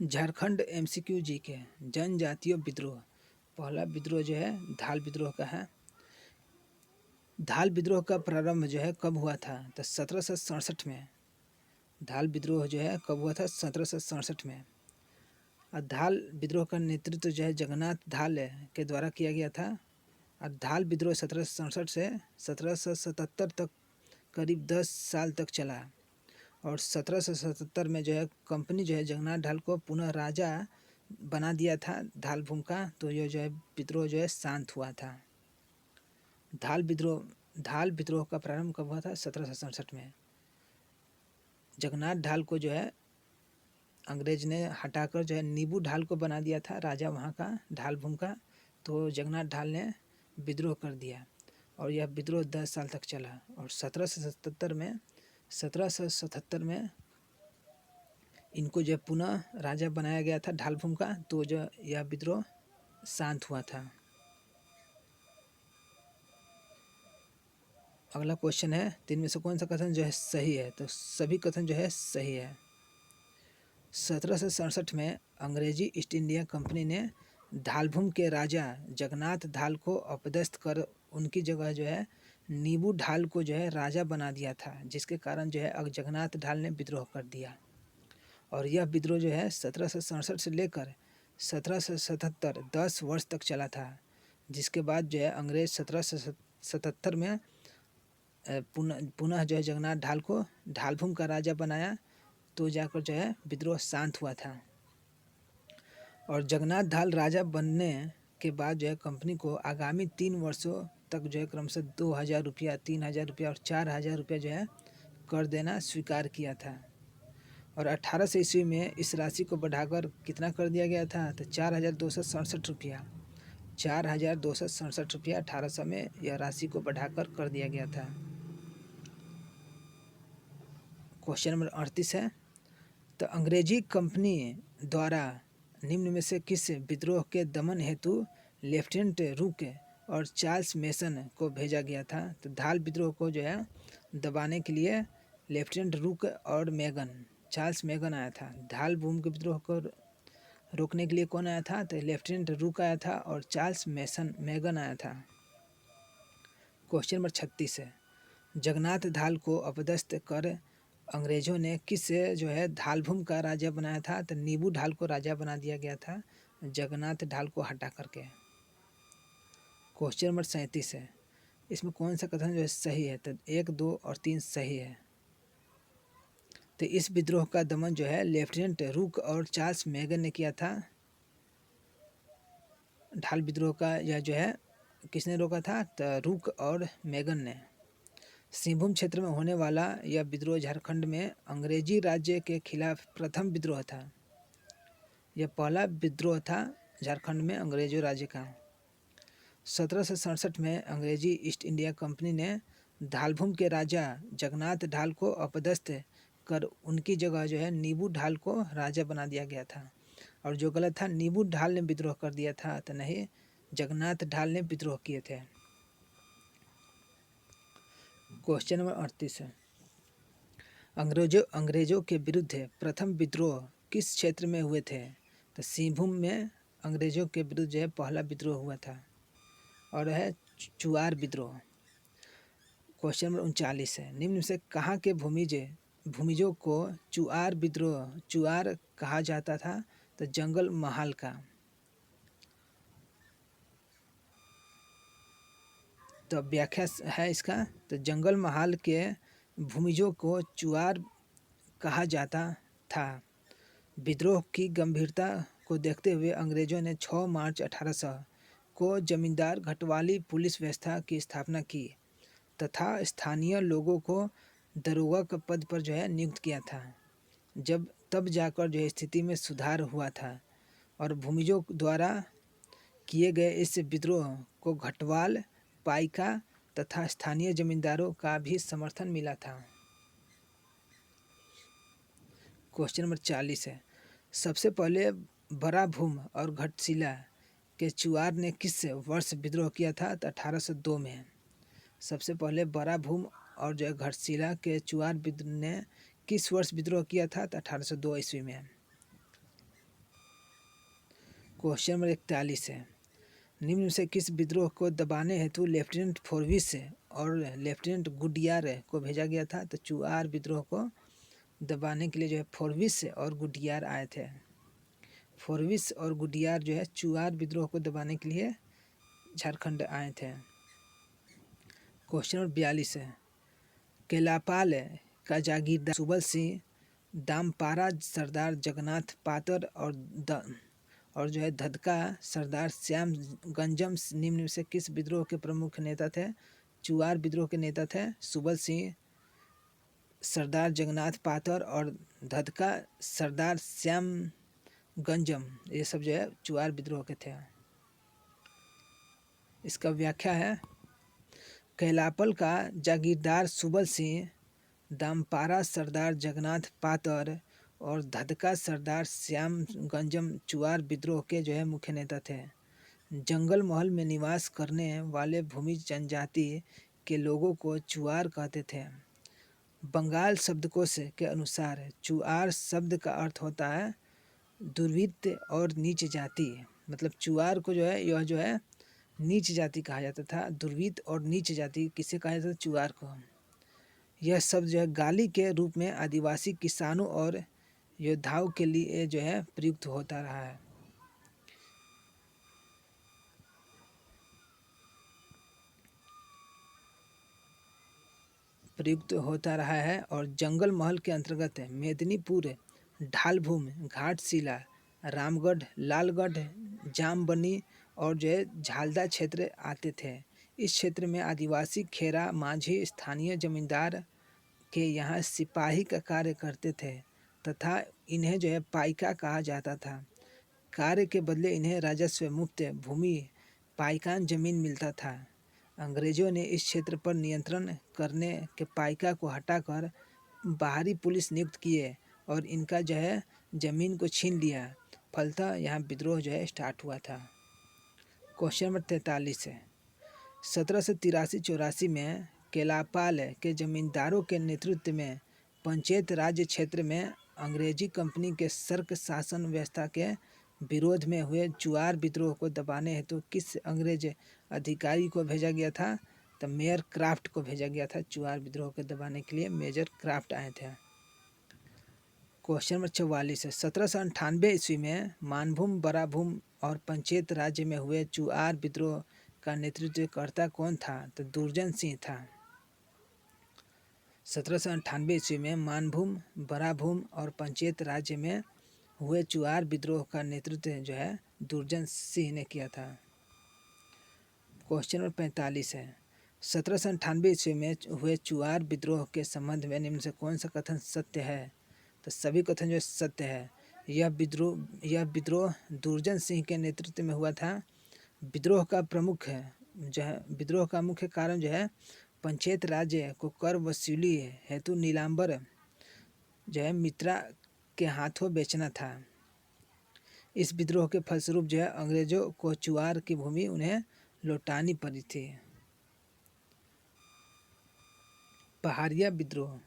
Jharkhand MCQ GK जनजातीय विद्रोह। पहला विद्रोह जो है धाल विद्रोह का है। धाल विद्रोह का प्रारंभ जो है कब हुआ था? तो 1767 में। धाल विद्रोह जो है कब हुआ था? 1767 में। और धाल विद्रोह का नेतृत्व जो है जगन्नाथ धाल के द्वारा किया गया था। और धाल विद्रोह 1767 से 1777 तक करीब 10 साल तक चला। और 1777 में जो है कंपनी जो है जगन्नाथ ढाल को पुनः राजा बना दिया था धाल भूमि का। तो ये जो है विद्रोह जो है शांत हुआ था। धाल विद्रोह का प्रारंभ कब हुआ था? 1767 में। जगन्नाथ ढाल को जो है अंग्रेज ने हटाकर जो है नीबू ढाल को बना दिया था राजा वहाँ का ढाल भूमि का। तो जगन्नाथ ढाल ने विद्रोह कर दिया और यह विद्रोह 10 साल तक चला। और 1777 में इनको जो पुनः राजा बनाया गया था ढाल भूमि का। तो जो यह विद्रोह शांत हुआ था। अगला क्वेश्चन है, तीन में से कौन सा कथन जो है सही है? तो सभी कथन जो है सही है। 1767 में अंग्रेजी ईस्ट इंडिया कंपनी ने धालभूम के राजा जगन्नाथ ढाल को अपदस्थ कर उनकी जगह जो है नीबू ढाल को जो है राजा बना दिया था, जिसके कारण जो है जगन्नाथ ढाल ने विद्रोह कर दिया। और यह विद्रोह जो है 1767 से लेकर 1777 10 वर्ष तक चला था, जिसके बाद जो है अंग्रेज 1777 में पुनः जो है जगन्नाथ ढाल को ढालभूम का राजा बनाया। तो जाकर जो है विद्रोह शांत हुआ था। और जगन्नाथ ढाल राजा बनने के बाद जो है कंपनी को आगामी 3 वर्षों तक जो है क्रमशः 2000 रुपया, 3000 रुपया और 4000 रुपया जो है कर देना स्वीकार किया था। और 1800 ईस्वी में इस राशि को बढ़ाकर कितना कर दिया गया था? तो 4267 रुपया। 4267 रुपया 1800 में यह राशि को बढ़ाकर कर दिया गया था। क्वेश्चन नंबर 38 है, तो अंग्रेजी कंपनी द्वारा निम्न में से किस विद्रोह के दमन हेतु लेफ्टिनेंट रूक और चार्ल्स मेसन को भेजा गया था? तो धाल विद्रोह को जो है दबाने के लिए लेफ्टिनेंट रूक और चार्ल्स मेगन आया था। धाल भूमि के विद्रोह को रोकने के लिए कौन आया था? तो लेफ्टिनेंट रूक आया था और चार्ल्स मेगन आया था। क्वेश्चन नंबर 36 है, जगन्नाथ ढाल को अपदस्थ कर अंग्रेजों ने किस जो है धालभूम का राजा बनाया था? तो नीबू ढाल को राजा बना दिया गया था जगन्नाथ ढाल को हटा करके। क्वेश्चन नंबर 37 है, इसमें कौन सा कथन जो है सही है? तो 1, 2 और 3 सही है। तो इस विद्रोह का दमन जो है लेफ्टिनेंट रूक और चार्ल्स मेगन ने किया था। ढाल विद्रोह का यह जो है किसने रोका था? तो रूक और मेगन ने। सिंहभूम क्षेत्र में होने वाला यह विद्रोह झारखंड में अंग्रेजी राज्य के खिलाफ प्रथम विद्रोह था। यह पहला विद्रोह था झारखंड में अंग्रेजों राज्य का। 1767 में अंग्रेजी ईस्ट इंडिया कंपनी ने धालभूम के राजा जगन्नाथ ढाल को अपदस्थ कर उनकी जगह जो है नीबू ढाल को राजा बना दिया गया था। और जो गलत था, नीबू ढाल ने विद्रोह कर दिया था, तो नहीं, जगन्नाथ ढाल ने विद्रोह किए थे। क्वेश्चन नंबर 38 है, अंग्रेजों के विरुद्ध प्रथम विद्रोह किस क्षेत्र में हुए थे? तो सिंहभूम में अंग्रेजों के विरुद्ध जो है पहला विद्रोह हुआ था और है चुआर विद्रोह। क्वेश्चन नंबर 39 है, निम्न से कहाँ के भूमिजों को चुआर कहा जाता था? तो जंगल महाल का। तो व्याख्या है इसका, तो जंगल महाल के भूमिजों को चुआर कहा जाता था। विद्रोह की गंभीरता को देखते हुए अंग्रेजों ने 6 मार्च 1800 को जमींदार घटवाली पुलिस व्यवस्था की स्थापना की तथा स्थानीय लोगों को दरोगा के पद पर जो है नियुक्त किया था। तब जाकर जो है स्थिति में सुधार हुआ था और भूमिजों द्वारा किए गए इस विद्रोह को घटवाल, पाइका तथा स्थानीय जमींदारों का भी समर्थन मिला था। क्वेश्चन नंबर 40 है, सबसे पहले बराभूम और घटशिला के चुआर ने किस वर्ष विद्रोह किया था? तो 1802 में। सबसे पहले बराभूम और जो घटशिला के चुआर ने किस वर्ष विद्रोह किया था? तो 1802 ईस्वी में। क्वेश्चन नंबर 41 है, निम्न में से किस विद्रोह को दबाने हेतु लेफ्टिनेंट फोर्विस और लेफ्टिनेंट गुडियार को भेजा गया था? तो चुआर विद्रोह को दबाने के लिए जो है फोर्विस और गुडियार आए थे। फोर्विस और गुडियार जो है चुआर विद्रोह को दबाने के लिए झारखंड आए थे। क्वेश्चन नंबर 42 है, केलापाल का जागीरदार सुबल सिंह, दामपारा सरदार जगन्नाथ पातर और जो है धदका सरदार श्याम गंजम निम्न में से किस विद्रोह के प्रमुख नेता थे? चुआर विद्रोह के नेता थे सुबल सिंह, सरदार जगन्नाथ पातर और धदका सरदार श्याम गंजम, ये सब जो है चुआर विद्रोह के थे। इसका व्याख्या है, कैलापल का जागीरदार सुबल सिंह, दामपारा सरदार जगन्नाथ पातर और धदका सरदार श्याम गंजम चुआर विद्रोह के जो है मुख्य नेता थे। जंगल महल में निवास करने वाले भूमि जनजाति के लोगों को चुआर कहते थे। बंगाल शब्दकोश के अनुसार चुआर शब्द का अर्थ होता है दुर्वृत्त और नीच जाति। मतलब चुआर को जो है यह जो है नीच जाति कहा जाता था। दुर्वृत्त और नीच जाति किसे कहा जाता था? चुआर को। यह शब्द जो है गाली के रूप में आदिवासी किसानों और योद्धाओं के लिए जो है प्रयुक्त होता रहा है। और जंगल महल के अंतर्गत मेदिनीपुर, ढालभूम, घाटशिला, रामगढ़, लालगढ़, जामबनी और जो है झालदा क्षेत्र आते थे। इस क्षेत्र में आदिवासी खेरा माझी स्थानीय जमींदार के यहाँ सिपाही का कार्य करते थे तथा इन्हें जो है पाइका कहा जाता था। कार्य के बदले इन्हें राजस्व मुक्त भूमि पाइकान जमीन मिलता था। अंग्रेजों ने इस क्षेत्र पर नियंत्रण करने के पाइका को हटाकर बाहरी पुलिस नियुक्त किए और इनका जो है जमीन को छीन लिया। फलतः यहाँ विद्रोह जो है स्टार्ट हुआ था। क्वेश्चन नंबर 43 है, 1783-84 में केलापाल के जमींदारों के नेतृत्व में पंचायत राज्य क्षेत्र में अंग्रेजी कंपनी के सर्क शासन व्यवस्था के विरोध में हुए चुआर विद्रोह को दबाने हेतु किस अंग्रेज अधिकारी को भेजा गया था? तो मेयर क्राफ्ट को भेजा गया था। चुआर विद्रोह को दबाने के लिए मेजर क्राफ्ट आए थे। क्वेश्चन नंबर 44 है, 1798 ईस्वी में मानभूम, बराभूम और पंचायत राज्य में हुए चुआर विद्रोह का नेतृत्वकर्ता कौन था? तो दुर्जन सिंह था। 1798 ईस्वी में मानभूम, बराभूम और पंचायत राज्य में हुए चुआर विद्रोह का नेतृत्व जो है दुर्जन सिंह ने किया था। क्वेश्चन नंबर 45 है, 1798 ईस्वी में हुए चुआर विद्रोह के संबंध में निम्न से कौन सा कथन सत्य है? तो सभी कथन जो सत्य है। यह विद्रोह दुर्जन सिंह के नेतृत्व में हुआ था। विद्रोह का मुख्य कारण जो है पंचायत राज्य को कर वसूली हेतु नीलांबर जो है मित्रा के हाथों बेचना था। इस विद्रोह के फलस्वरूप जो है अंग्रेजों को चुआर की भूमि उन्हें लौटानी पड़ी थी। पहाड़िया विद्रोह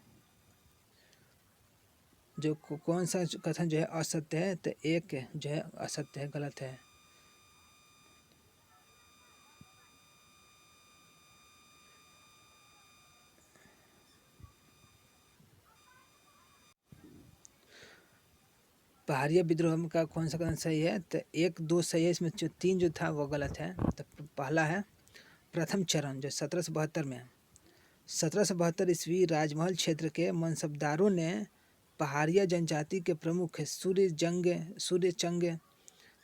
जो कौन सा कथन जो है असत्य है? तो एक जो है असत्य है, गलत है। पहाड़िया विद्रोह का कौन सा कथन सही है? तो 1, 2 सही है, इसमें जो 3 जो था वो गलत है। तो पहला है प्रथम चरण जो 1772 में 1772 ईस्वी राजमहल क्षेत्र के मनसबदारों ने पहाड़िया जनजाति के प्रमुख सूर्यचंग,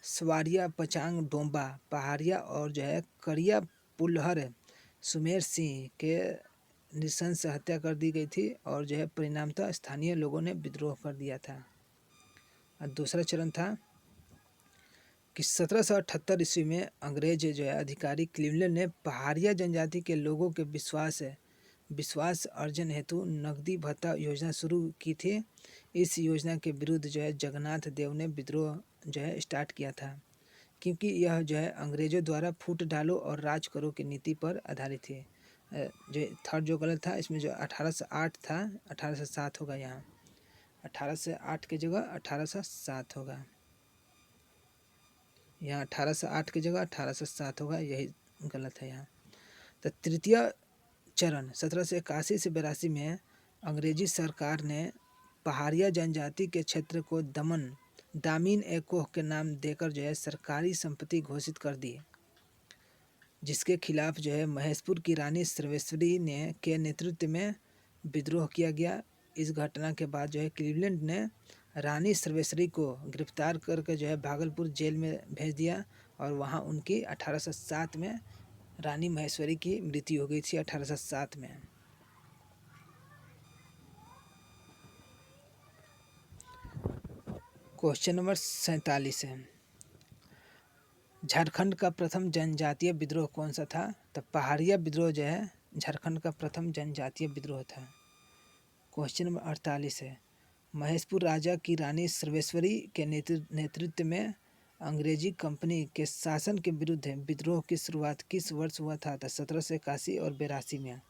स्वारिया, पचांग, डोंबा, पहाड़िया और जो है करिया पुलहर सुमेर सिंह के नृशंस हत्या कर दी गई थी और जो है परिणामतः स्थानीय लोगों ने विद्रोह कर दिया था। और दूसरा चरण था कि 1778 ईस्वी में अंग्रेज जो है अधिकारी क्लीवलैंड ने पहाड़िया जनजाति के लोगों के विश्वास अर्जन हेतु नकदी भत्ता योजना शुरू की थी। इस योजना के विरुद्ध जो है जगन्नाथ देव ने विद्रोह जो है स्टार्ट किया था, क्योंकि यह जो है अंग्रेजों द्वारा फूट डालो और राज करो की नीति पर आधारित थी। जो थर्ड जो गलत था, इसमें जो 1808 था 1807 होगा। यहाँ 1808 की जगह 1807 होगा। यहाँ 1808 की जगह 1807 होगा, यही गलत है यहाँ। तो तृतीय चरण 1781 से 82 में अंग्रेजी सरकार ने पहाड़िया जनजाति के क्षेत्र को दामिन ए कोह के नाम देकर जो है सरकारी संपत्ति घोषित कर दी, जिसके खिलाफ जो है महेशपुर की रानी सर्वेश्वरी ने के नेतृत्व में विद्रोह किया गया। इस घटना के बाद जो है क्लीवलैंड ने रानी सर्वेश्वरी को गिरफ्तार करके जो है भागलपुर जेल में भेज दिया और वहाँ उनकी 1807 में रानी महेश्वरी की मृत्यु हो गई थी 1807 में। क्वेश्चन नंबर 47 है, झारखंड का प्रथम जनजातीय विद्रोह कौन सा था? तो पहाड़िया विद्रोह जो है झारखंड का प्रथम जनजातीय विद्रोह था। क्वेश्चन नंबर 48 है, महेशपुर राजा की रानी सर्वेश्वरी के नेतृत्व में अंग्रेजी कंपनी के शासन के विरुद्ध विद्रोह की शुरुआत किस वर्ष हुआ था? तो 1781 और 82 में।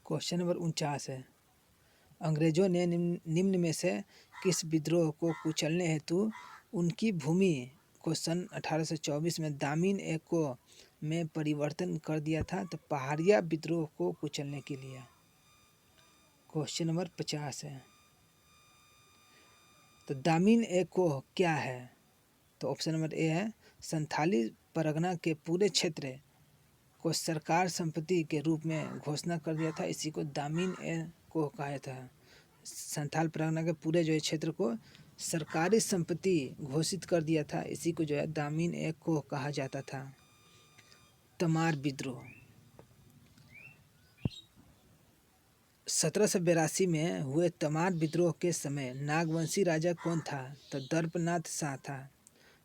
क्वेश्चन नंबर 49 है, अंग्रेजों ने निम्न में से किस विद्रोह को कुचलने हेतु उनकी भूमि को सन 1824 में दामिन ए को में परिवर्तन कर दिया था? तो पहाड़िया विद्रोह को कुचलने के लिए। क्वेश्चन नंबर 50 है, तो दामिन ए को क्या है? तो ऑप्शन नंबर ए है संथाली परगना के पूरे क्षेत्र को सरकार संपत्ति के रूप में घोषणा कर दिया था, इसी को दामिन ए को कहा था। संथाल परगना के पूरे जो है क्षेत्र को सरकारी संपत्ति घोषित कर दिया था, इसी को जो है दामिन ए को कहा जाता था। तमार विद्रोह 1782 में हुए तमार विद्रोह के समय नागवंशी राजा कौन था? तो दर्पनाथ शाह था।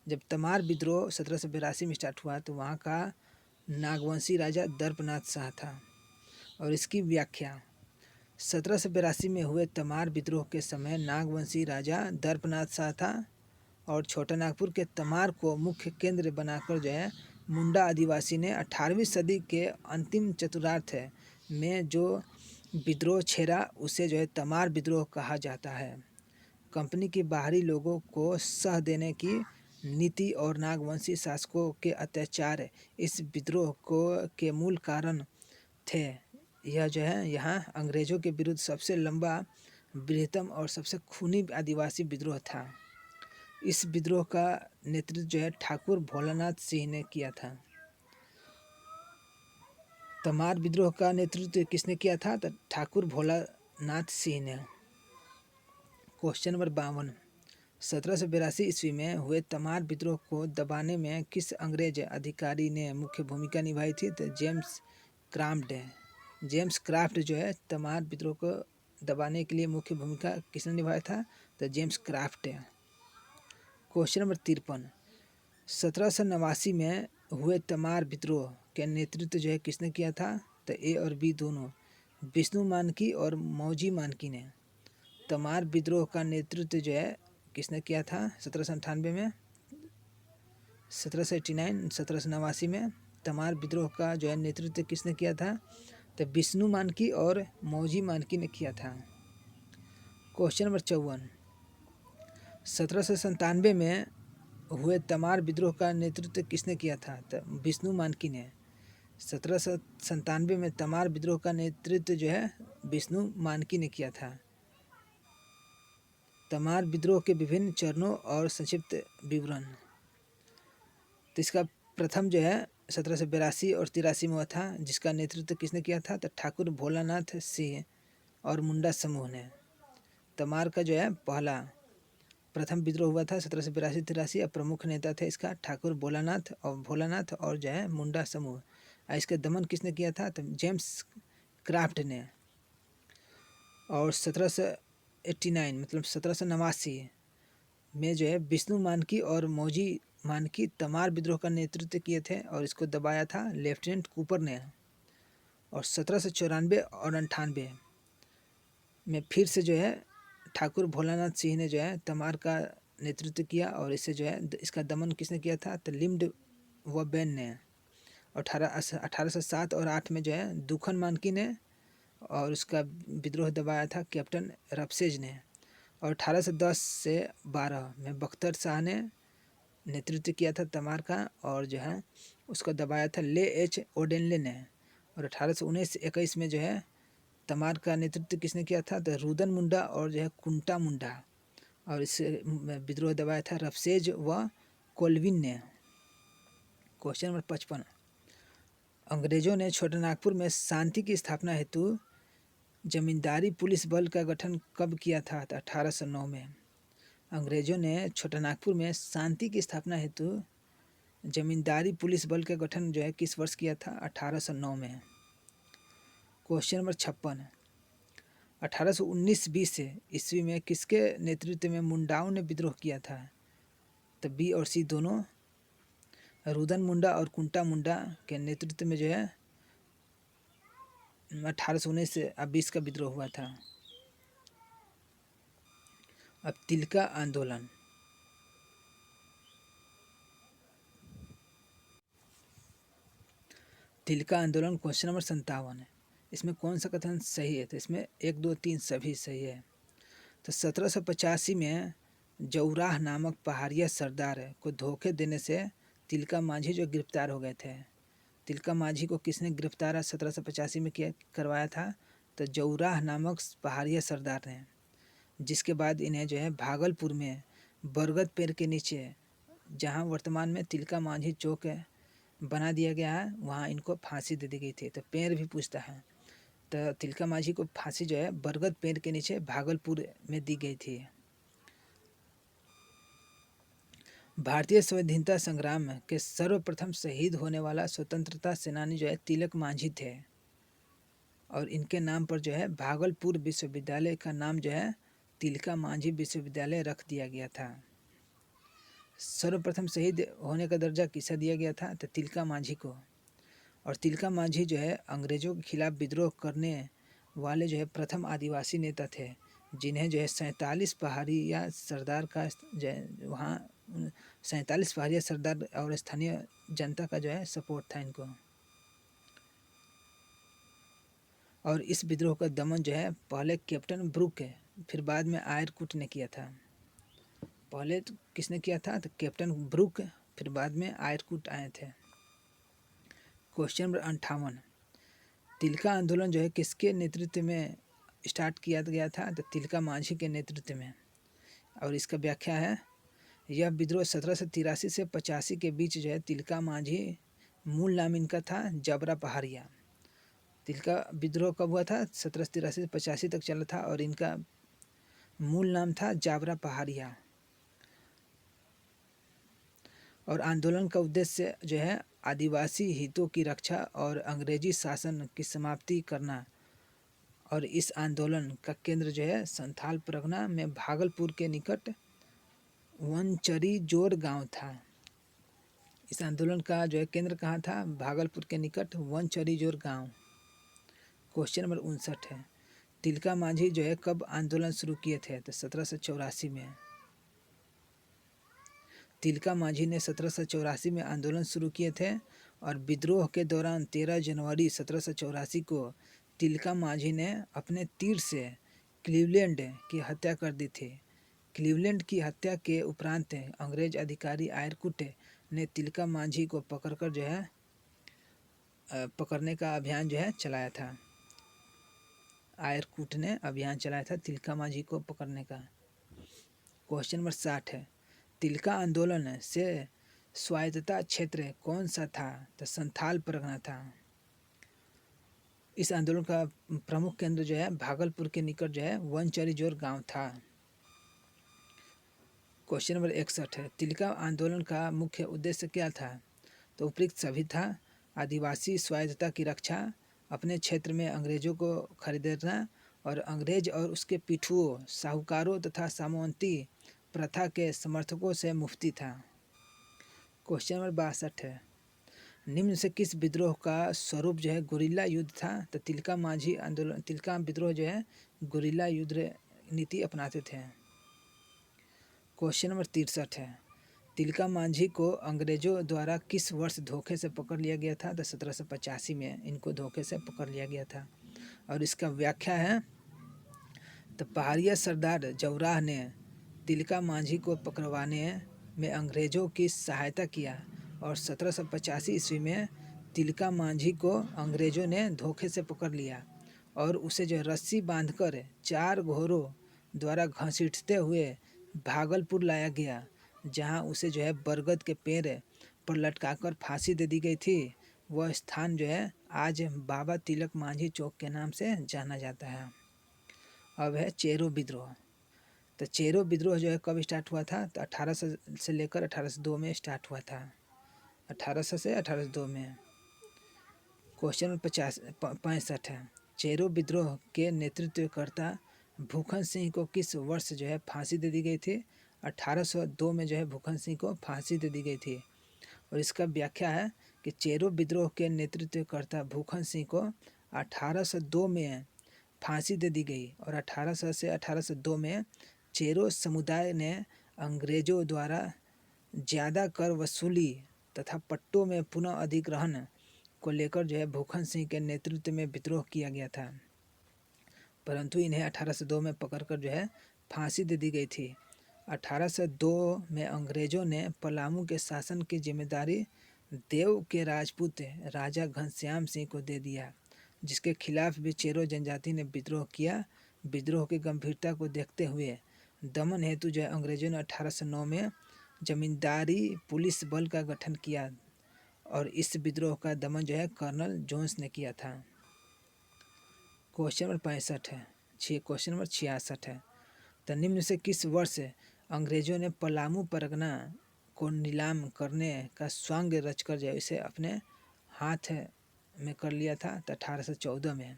जब तमार विद्रोह 1782 में स्टार्ट हुआ तो वहाँ का नागवंशी राजा दर्पनाथ शाह था। और इसकी व्याख्या 1782 में हुए तमार विद्रोह के समय नागवंशी राजा दर्पनाथ शाह था और छोटा नागपुर के तमार को मुख्य केंद्र बनाकर जो है मुंडा आदिवासी ने 18वीं सदी के अंतिम चतुर्थार्ध में जो विद्रोह छेड़ा उसे जो है तमार विद्रोह कहा जाता है। कंपनी के बाहरी लोगों को सह देने की नीति और नागवंशी शासकों के अत्याचार इस विद्रोह के मूल कारण थे। यह जो है यहाँ अंग्रेज़ों के विरुद्ध सबसे लंबा, बृहत्तम और सबसे खूनी आदिवासी विद्रोह था। इस विद्रोह का नेतृत्व जो है ठाकुर भोलानाथ सिंह ने किया था। तमार विद्रोह का नेतृत्व किसने किया था? तो ठाकुर भोलानाथ सिंह ने। क्वेश्चन नंबर 52, 1782 ईस्वी में हुए तमार विद्रोह को दबाने में किस अंग्रेज अधिकारी ने मुख्य भूमिका निभाई थी? तो जेम्स क्राफ्ट जो है तमार विद्रोह को दबाने के लिए मुख्य भूमिका किसने निभाया था? तो जेम्स क्राफ्ट। क्वेश्चन नंबर 53, 1789 में हुए तमार विद्रोह के नेतृत्व जो है किसने किया था? तो ए और बी दोनों, विष्णु मानकी और मौजी मानकी ने। तमार विद्रोह का नेतृत्व जो है किसने किया था? 1798 में, 1789, 1789 में तमार विद्रोह का जो है नेतृत्व किसने किया था? तो विष्णु मानकी और मौजी मानकी ने किया था। क्वेश्चन नंबर 54, 1797 में हुए तमार विद्रोह का नेतृत्व किसने किया था? तो विष्णु मानकी ने। 1797 में तमार विद्रोह का नेतृत्व जो है विष्णु मानकी ने किया था। तमार विद्रोह के विभिन्न चरणों और संक्षिप्त विवरण। तो इसका प्रथम जो है 1782 और 83 में हुआ था, जिसका नेतृत्व किसने किया था? तो ठाकुर भोलानाथ सिंह और मुंडा समूह ने। तमार का जो है प्रथम विद्रोह हुआ था 1782-83 और प्रमुख नेता थे इसका ठाकुर भोलानाथ और जो है मुंडा समूह। इसका दमन किसने किया था? तो जेम्स क्राफ्ट ने। और 1789 मतलब 1789 में जो है विष्णु मानकी और मौजी मानकी तमार विद्रोह का नेतृत्व किए थे और इसको दबाया था लेफ्टिनेंट कूपर ने। और 1794 और 98 में फिर से जो है ठाकुर भोलानाथ सिंह ने जो है तमार का नेतृत्व किया और इससे जो है इसका दमन किसने किया था? तो लिम्ड व बेन ने। 1807 और 8 में जो है दुखन मानकी ने और उसका विद्रोह दबाया था कैप्टन रफसेज ने। और 1810 से 12 में बख्तर शाह ने नेतृत्व किया था तमार का, और जो है उसको दबाया था ले एच ओडेनले ने। और 1819-21 में जो है तमार का नेतृत्व किसने किया था, तो रुदन मुंडा और जो है कुंटा मुंडा। और इस विद्रोह दबाया था रफसेज व कोल्विन ने। क्वेश्चन नंबर 55, अंग्रेजों ने छोटानागपुर में शांति की स्थापना हेतु जमींदारी पुलिस बल का गठन कब किया था, तो 1809 में। अंग्रेजों ने छोटानागपुर में शांति की स्थापना हेतु जमींदारी पुलिस बल का गठन जो है किस वर्ष किया था, 1809 में। क्वेश्चन नंबर 56, 1819-20 ईस्वी में किसके नेतृत्व में मुंडाओं ने विद्रोह किया था, तो बी और सी दोनों, रुदन मुंडा और कुंटा मुंडा के नेतृत्व में जो है 1819-20 का विद्रोह हुआ था। अब तिलका आंदोलन, तिलका आंदोलन क्वेश्चन नंबर 57 है। इसमें कौन सा कथन सही है, तो इसमें 1, 2, 3 सभी सही है। तो 1785 में जौराह नामक पहाड़िया सरदार को धोखे देने से तिलका माझी जो गिरफ्तार हो गए थे। तिलका माझी को किसने गिरफ्तार 1785 में किया करवाया था, तो जौराह नामक पहाड़िया सरदार ने। जिसके बाद इन्हें जो है भागलपुर में बरगद पेड़ के नीचे, जहाँ वर्तमान में तिलका माझी चौक बना दिया गया है, वहाँ इनको फांसी दे दी गई थी। तो पेड़ भी पूछता है, तो तिलका माझी को फांसी जो है बरगद पेड़ के नीचे भागलपुर में दी गई थी। भारतीय स्वाधीनता संग्राम के सर्वप्रथम शहीद होने वाला स्वतंत्रता सेनानी जो है तिलक माझी थे, और इनके नाम पर जो है भागलपुर विश्वविद्यालय का नाम जो है तिलका माझी विश्वविद्यालय रख दिया गया था। सर्वप्रथम शहीद होने का दर्जा किसे दिया गया था, तो तिलका माझी को। और तिलका माझी जो है अंग्रेजों के खिलाफ विद्रोह करने वाले जो है प्रथम आदिवासी नेता थे, जिन्हें जो है 47 पहाड़िया सरदार का जो है वहाँ 47 पहाड़िया सरदार और स्थानीय जनता का जो है सपोर्ट था इनको। और इस विद्रोह का दमन जो है पहले कैप्टन ब्रुक है, फिर बाद में आयरकुट ने किया था। पहले तो किसने किया था, तो कैप्टन ब्रुक, फिर बाद में आयरकुट आए थे। क्वेश्चन नंबर 58, तिलका आंदोलन जो है किसके नेतृत्व में स्टार्ट किया गया था, तो तिलका माझी के नेतृत्व में। और इसका व्याख्या है, यह विद्रोह 1783 से 85 के बीच जो है तिलका माझी, मूल नाम इनका था जबरा पहाड़िया। तिलका विद्रोह कब हुआ था, 1783 से 85 तक चला था, और इनका मूल नाम था जाबरा पहाड़िया। और आंदोलन का उद्देश्य जो है आदिवासी हितों की रक्षा और अंग्रेजी शासन की समाप्ति करना। और इस आंदोलन का केंद्र जो है संथाल परगना में भागलपुर के निकट वनचरी जोर गांव था। इस आंदोलन का जो है केंद्र कहाँ था, भागलपुर के निकट वनचरी जोर गांव। क्वेश्चन नंबर 59 है, तिलका माझी जो है कब आंदोलन शुरू किए थे, तो 1784 में। तिलका माझी ने 1784 में आंदोलन शुरू किए थे, और विद्रोह के दौरान 13 जनवरी 1784 को तिलका माझी ने अपने तीर से क्लीवलैंड की हत्या कर दी थी। क्लीवलैंड की हत्या के उपरांत अंग्रेज अधिकारी आयरकुट ने तिलका माझी को पकड़कर जो है पकड़ने का अभियान जो है चलाया था। आयरकुट ने अभियान चलाया था तिलका माझी को पकड़ने का। क्वेश्चन नंबर 60 है, तिलका आंदोलन से स्वायत्तता क्षेत्र कौन सा था, तो संथाल परगना था। इस आंदोलन का प्रमुख केंद्र जो है भागलपुर के निकट जो है वनचरी जोर गांव था। क्वेश्चन नंबर 61 है, तिलका आंदोलन का मुख्य उद्देश्य क्या था, तो उपयुक्त सभी था। आदिवासी स्वायत्तता की रक्षा, अपने क्षेत्र में अंग्रेजों को खरीदना, और अंग्रेज और उसके पिठुओं, साहूकारों तथा सामंती प्रथा के समर्थकों से मुफ्ती था। क्वेश्चन नंबर 62 है, निम्न से किस विद्रोह का स्वरूप जो है गुरिल्ला युद्ध था, तो तिलका माझी आंदोलन, तिलका विद्रोह जो है गुरिल्ला युद्ध नीति अपनाते थे। क्वेश्चन नंबर 63 है, तिलका माझी को अंग्रेजों द्वारा किस वर्ष धोखे से पकड़ लिया गया था, तो 1785 में इनको धोखे से पकड़ लिया गया था। और इसका व्याख्या है, तो पहाड़िया सरदार जौराह ने तिलका माझी को पकड़वाने में अंग्रेज़ों की सहायता किया और 1785 ईस्वी में तिलका मांझी को अंग्रेज़ों ने धोखे से पकड़ लिया और उसे जो रस्सी बांधकर 4 घोड़ों द्वारा घसीटते हुए भागलपुर लाया गया, जहां उसे जो है बरगद के पेड़ पर लटकाकर फांसी दे दी गई थी। वह स्थान जो है आज बाबा तिलक मांझी चौक के नाम से जाना जाता है। अब है चेरो विद्रोह। तो चेरो विद्रोह जो है कब स्टार्ट हुआ था? तो 1800 से लेकर 1802 में स्टार्ट हुआ था। 1800 से 1802 में। क्वेश्चन नंबर 65 है, चेरो विद्रोह के नेतृत्वकर्ता भूखन सिंह को किस वर्ष जो है फांसी दे दी गई थी? 1802 में जो है भूखन सिंह को फांसी दे दी गई थी। और इसका व्याख्या है कि चेरो विद्रोह के नेतृत्वकर्ता भूखन सिंह को 1802 में फांसी दे दी गई और 1800 से 1802 में चेरो समुदाय ने अंग्रेजों द्वारा ज़्यादा कर वसूली तथा पट्टों में पुनः अधिग्रहण को लेकर जो है भूखन सिंह के नेतृत्व में विद्रोह किया गया था, परंतु इन्हें 1802 में पकड़कर जो है फांसी दे दी गई थी। 1802 में अंग्रेजों ने पलामू के शासन की जिम्मेदारी देव के राजपूत राजा घनश्याम सिंह को दे दिया, जिसके खिलाफ भी चेरो जनजाति ने विद्रोह किया। विद्रोह की गंभीरता को देखते हुए दमन हेतु जो है अंग्रेजों ने 1809 में जमींदारी पुलिस बल का गठन किया और इस विद्रोह का दमन जो है कर्नल जोन्स ने किया था। क्वेश्चन नंबर 65 है। क्वेश्चन नंबर 66 है, तो निम्न से किस वर्ष अंग्रेजों ने पलामू परगना को नीलाम करने का स्वांग रचकर जो है इसे अपने हाथ में कर लिया था? तो 1814 में।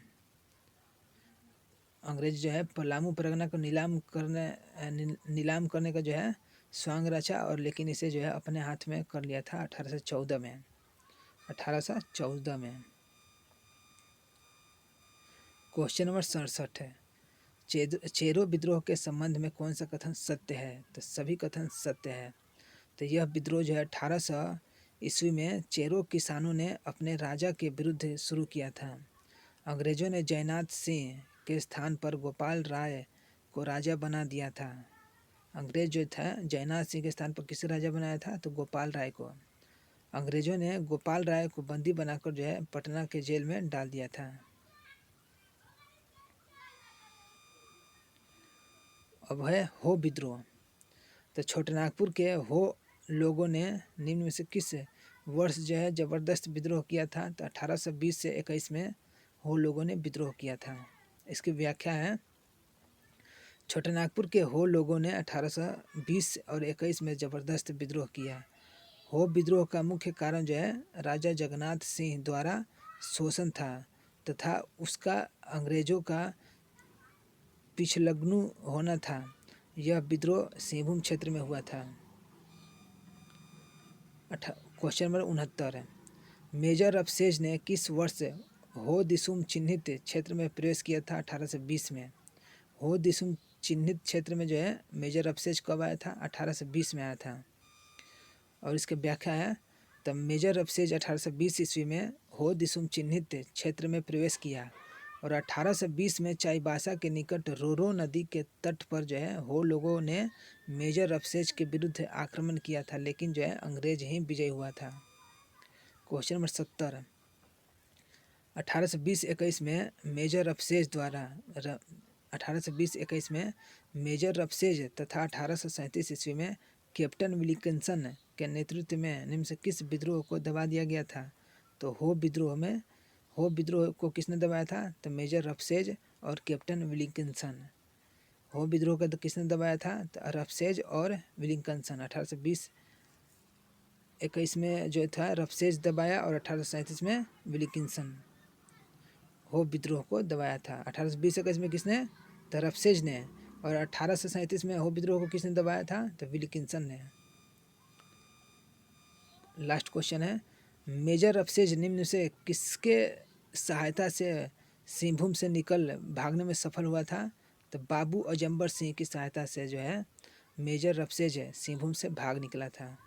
अंग्रेज जो है पलामू परगना को नीलाम करने का जो है स्वांग रचा और लेकिन इसे जो है अपने हाथ में कर लिया था 1814 में। 1814 में। क्वेश्चन नंबर 67 है, चेरो विद्रोह के संबंध में कौन सा कथन सत्य है? तो सभी कथन सत्य है। तो यह विद्रोह जो है 1800 ईस्वी में चेरो किसानों ने अपने राजा के विरुद्ध शुरू किया था। अंग्रेजों ने जयनाथ सिंह के स्थान पर गोपाल राय को राजा बना दिया था। अंग्रेज जो था जयनाथ सिंह के स्थान पर किसे राजा बनाया था? तो गोपाल राय को। अंग्रेजों ने गोपाल राय को बंदी बनाकर जो है पटना के जेल में डाल दिया था। अब है हो विद्रोह। तो छोटानागपुर के हो लोगों ने निम्न में से किस वर्ष जो है ज़बरदस्त विद्रोह किया था? तो 1820 से 21 में हो लोगों ने विद्रोह किया था। इसकी व्याख्या है, छोटानागपुर के हो लोगों ने 1820 और 21 में ज़बरदस्त विद्रोह किया। हो विद्रोह का मुख्य कारण जो है राजा जगन्नाथ सिंह द्वारा शोषण था तथा उसका अंग्रेजों का पिछलग्नु होना था। यह विद्रोह सिंहभूम क्षेत्र में हुआ था। क्वेश्चन नंबर 69 है, मेजर अफसेज ने किस वर्ष हो दिसुम चिन्हित क्षेत्र में प्रवेश किया था? 1820 में। हो दिसुम चिन्हित क्षेत्र में जो है मेजर अफसेज कब आया था? 1820 में आया था। और इसके व्याख्या है, तब मेजर अफसेज 1820 ईस्वी में हो दिसुम चिन्हित क्षेत्र में प्रवेश किया और 1820 में चाईबासा के निकट रोरो नदी के तट पर जो है हो लोगों ने मेजर अफसेज के विरुद्ध आक्रमण किया था, लेकिन जो है अंग्रेज ही विजयी हुआ था। क्वेश्चन नंबर 70, 1820-21 में मेजर अफसेज द्वारा 1820-21 में मेजर अफसेज तथा 1837 ईस्वी में कैप्टन विलिकिंसन के नेतृत्व में निम्न से किस विद्रोह को दबा दिया गया था? तो हो विद्रोह को किसने दबाया था? तो मेजर अफसेज और कैप्टन विलिकिंसन। हो विद्रोह को किसने दबाया था? तो रफसेज और विलिकिंसन। 1820-21 में जो था रफसेज दबाया और 1837 में विलिकिंसन हो विद्रोह को दबाया था। 1820-21 में किसने? तो रफसेज ने। और 1837 में हो विद्रोह को किसने दबाया था? तो विलिकिंसन ने। लास्ट क्वेश्चन है, मेजर अफसेज निम्न से किसके सहायता से सिंहभूम से निकल भागने में सफल हुआ था? तो बाबू अजम्बर सिंह की सहायता से जो है मेजर अफसेज सिंहभूम से भाग निकला था।